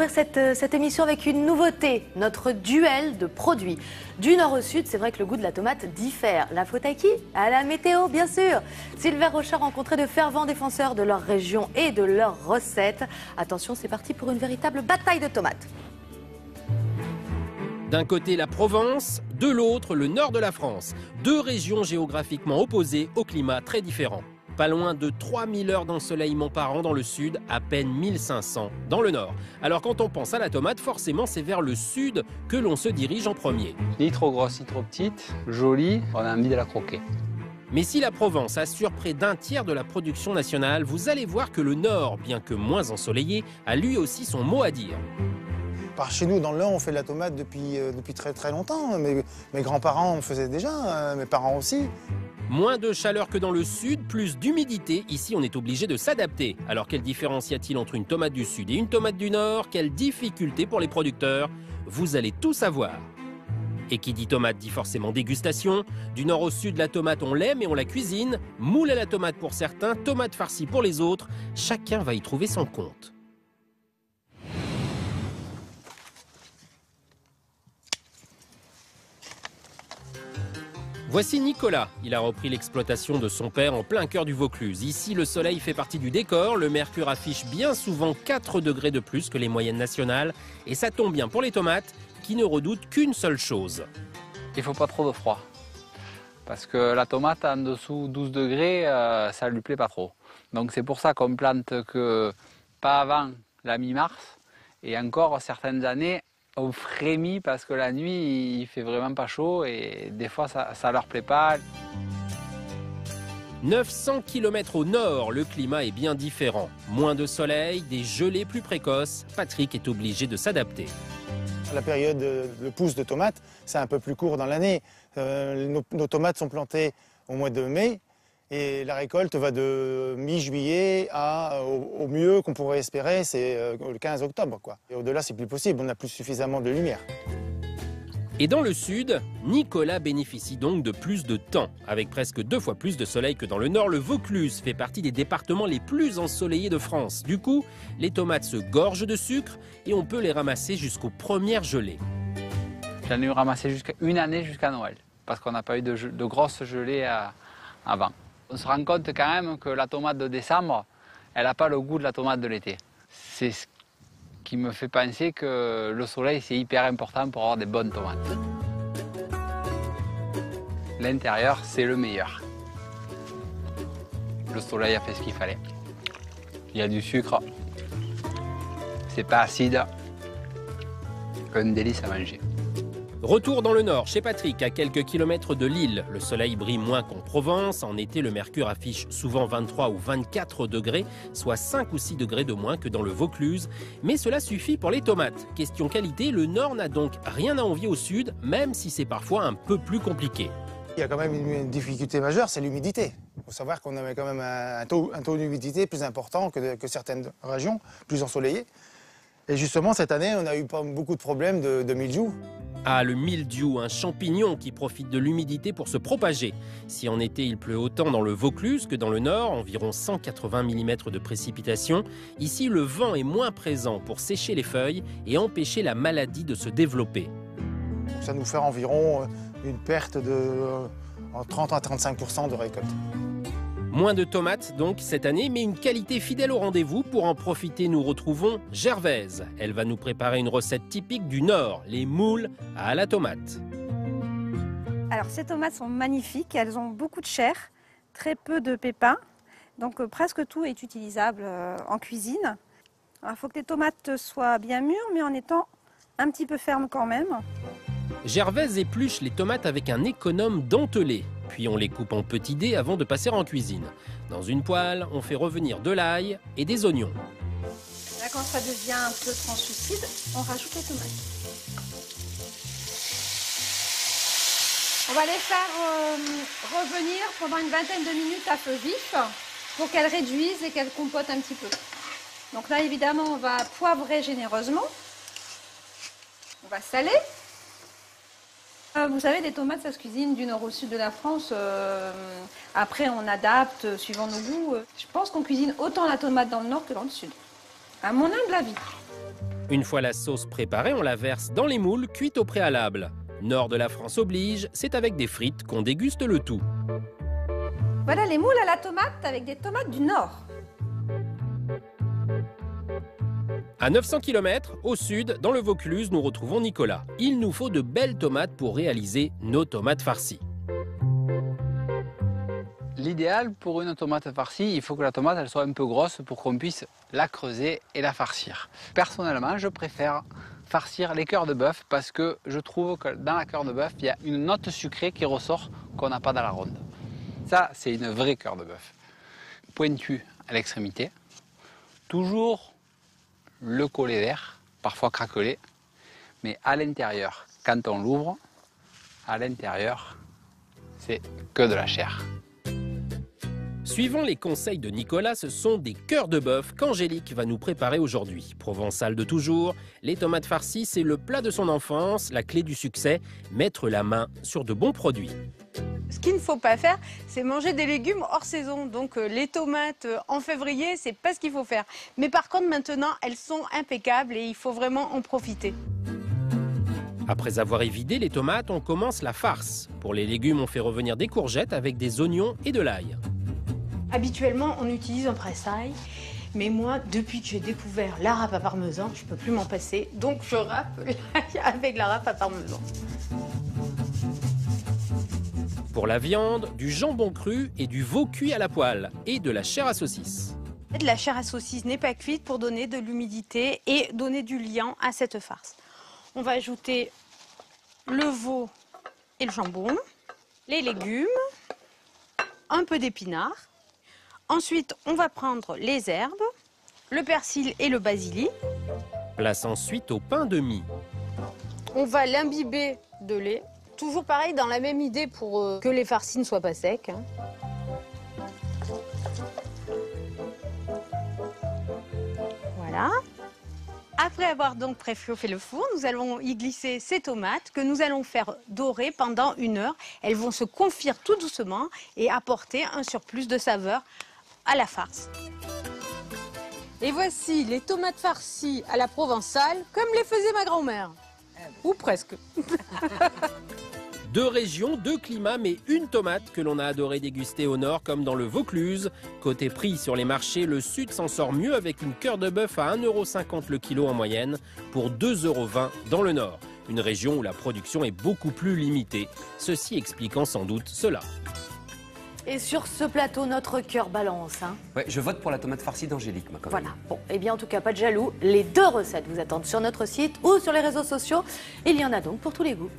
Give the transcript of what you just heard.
Cette émission avec une nouveauté, notre duel de produits. Du nord au sud, c'est vrai que le goût de la tomate diffère. La faute à qui? À la météo, bien sûr. Sylvain Roche a rencontré de fervents défenseurs de leur région et de leurs recettes. Attention, c'est parti pour une véritable bataille de tomates. D'un côté la Provence, de l'autre le nord de la France. Deux régions géographiquement opposées au climat très différent. Pas loin de 3000 heures d'ensoleillement par an dans le sud, à peine 1500 dans le nord. Alors quand on pense à la tomate, forcément c'est vers le sud que l'on se dirige en premier. Ni trop grosse, ni trop petite, jolie, on a envie de la croquer. Mais si la Provence assure près d'un tiers de la production nationale, vous allez voir que le nord, bien que moins ensoleillé, a lui aussi son mot à dire. Par chez nous, dans le Nord, on fait de la tomate depuis très très longtemps. Mes grands-parents en faisaient déjà, mes parents aussi. Moins de chaleur que dans le sud, plus d'humidité. Ici, on est obligé de s'adapter. Alors, quelle différence y a-t-il entre une tomate du sud et une tomate du nord? Quelle difficulté pour les producteurs? Vous allez tout savoir. Et qui dit tomate dit forcément dégustation. Du nord au sud, la tomate, on l'aime et on la cuisine. Moule à la tomate pour certains, tomate farcie pour les autres. Chacun va y trouver son compte. Voici Nicolas. Il a repris l'exploitation de son père en plein cœur du Vaucluse. Ici, le soleil fait partie du décor. Le mercure affiche bien souvent 4 degrés de plus que les moyennes nationales. Et ça tombe bien pour les tomates qui ne redoutent qu'une seule chose. Il ne faut pas trop de froid. Parce que la tomate en dessous 12 degrés, ça ne lui plaît pas trop. Donc c'est pour ça qu'on plante que pas avant la mi-mars. Et encore certaines années, on frémit parce que la nuit, il fait vraiment pas chaud et des fois, ça leur plaît pas. 900 km au nord, le climat est bien différent. Moins de soleil, des gelées plus précoces. Patrick est obligé de s'adapter. La période de pousse de tomates, c'est un peu plus court dans l'année. Nos tomates sont plantées au mois de mai et la récolte va de mi-juillet au mieux qu'on pourrait espérer, c'est le 15 octobre, quoi. Et au-delà, c'est plus possible, on n'a plus suffisamment de lumière. Et dans le sud, Nicolas bénéficie donc de plus de temps. Avec presque 2 fois plus de soleil que dans le nord, le Vaucluse fait partie des départements les plus ensoleillés de France. Du coup, les tomates se gorgent de sucre et on peut les ramasser jusqu'aux premières gelées. J'en ai ramassé une année jusqu'à Noël, parce qu'on n'a pas eu de grosses gelées avant. On se rend compte quand même que la tomate de décembre, elle n'a pas le goût de la tomate de l'été. C'est ce qui me fait penser que le soleil, c'est hyper important pour avoir des bonnes tomates. L'intérieur, c'est le meilleur. Le soleil a fait ce qu'il fallait. Il y a du sucre. C'est pas acide. Un délice à manger. Retour dans le nord, chez Patrick, à quelques kilomètres de Lille. Le soleil brille moins qu'en Provence. En été, le mercure affiche souvent 23 ou 24 degrés, soit 5 ou 6 degrés de moins que dans le Vaucluse. Mais cela suffit pour les tomates. Question qualité, le nord n'a donc rien à envier au sud, même si c'est parfois un peu plus compliqué. Il y a quand même une difficulté majeure, c'est l'humidité. Il faut savoir qu'on avait quand même un taux d'humidité plus important que certaines régions, plus ensoleillées. Et justement, cette année, on a eu beaucoup de problèmes de mildiou. Ah, le mildiou, un champignon qui profite de l'humidité pour se propager. Si en été il pleut autant dans le Vaucluse que dans le nord, environ 180 mm de précipitations, ici le vent est moins présent pour sécher les feuilles et empêcher la maladie de se développer. Ça nous fait environ une perte de 30 à 35% de récolte. Moins de tomates donc cette année, mais une qualité fidèle au rendez-vous. Pour en profiter, nous retrouvons Gervaise. Elle va nous préparer une recette typique du Nord, les moules à la tomate. Alors ces tomates sont magnifiques, elles ont beaucoup de chair, très peu de pépins, donc presque tout est utilisable en cuisine. Il faut que les tomates soient bien mûres, mais en étant un petit peu fermes quand même. Gervaise épluche les tomates avec un économe dentelé. Puis on les coupe en petits dés avant de passer en cuisine. Dans une poêle, on fait revenir de l'ail et des oignons. Là, quand ça devient un peu translucide, on rajoute les tomates. On va les faire revenir pendant une vingtaine de minutes à feu vif pour qu'elles réduisent et qu'elles compotent un petit peu. Donc là, évidemment, on va poivrer généreusement. On va saler. Vous savez, les tomates, ça se cuisine du nord au sud de la France. Après, on adapte suivant nos goûts. Je pense qu'on cuisine autant la tomate dans le nord que dans le sud, à mon humble avis. Une fois la sauce préparée, on la verse dans les moules cuites au préalable. Nord de la France oblige, c'est avec des frites qu'on déguste le tout. Voilà les moules à la tomate avec des tomates du Nord. À 900 km, au sud, dans le Vaucluse, nous retrouvons Nicolas. Il nous faut de belles tomates pour réaliser nos tomates farcies. L'idéal pour une tomate farcie, il faut que la tomate elle soit un peu grosse pour qu'on puisse la creuser et la farcir. Personnellement, je préfère farcir les cœurs de bœuf parce que je trouve que dans la cœur de bœuf, il y a une note sucrée qui ressort qu'on n'a pas dans la ronde. Ça, c'est une vraie cœur de bœuf. Pointue à l'extrémité, toujours le collet vert, parfois craquelé, mais à l'intérieur, quand on l'ouvre, à l'intérieur, c'est que de la chair. Suivant les conseils de Nicolas, ce sont des cœurs de bœuf qu'Angélique va nous préparer aujourd'hui. Provençale de toujours, les tomates farcies, c'est le plat de son enfance, la clé du succès, mettre la main sur de bons produits. Ce qu'il ne faut pas faire, c'est manger des légumes hors saison. Donc les tomates en février, c'est pas ce qu'il faut faire. Mais par contre, maintenant, elles sont impeccables et il faut vraiment en profiter. Après avoir évidé les tomates, on commence la farce. Pour les légumes, on fait revenir des courgettes avec des oignons et de l'ail. Habituellement, on utilise un pressail. Mais moi, depuis que j'ai découvert la râpe à parmesan, je ne peux plus m'en passer. Donc je râpe l'ail avec la râpe à parmesan. Pour la viande, du jambon cru et du veau cuit à la poêle et de la chair à saucisse. La chair à saucisse n'est pas cuite pour donner de l'humidité et donner du liant à cette farce. On va ajouter le veau et le jambon, les légumes, un peu d'épinards. Ensuite, on va prendre les herbes, le persil et le basilic. Place ensuite au pain de mie. On va l'imbiber de lait. Toujours pareil, dans la même idée pour que les farcis ne soient pas secs. Voilà. Après avoir donc préchauffé le four, nous allons y glisser ces tomates que nous allons faire dorer pendant 1 heure. Elles vont se confire tout doucement et apporter un surplus de saveur à la farce. Et voici les tomates farcies à la provençale, comme les faisait ma grand-mère. Ou presque. 2 régions, 2 climats, mais une tomate que l'on a adoré déguster au nord comme dans le Vaucluse. Côté prix sur les marchés, le sud s'en sort mieux avec une cœur de bœuf à 1,50 € le kilo en moyenne pour 2,20 € dans le nord. Une région où la production est beaucoup plus limitée, ceci expliquant sans doute cela. Et sur ce plateau, notre cœur balance. Hein. Ouais, je vote pour la tomate farcie d'Angélique, moi, quand même. Voilà. Bon, eh bien, en tout cas, pas de jaloux. Les 2 recettes vous attendent sur notre site ou sur les réseaux sociaux. Il y en a donc pour tous les goûts.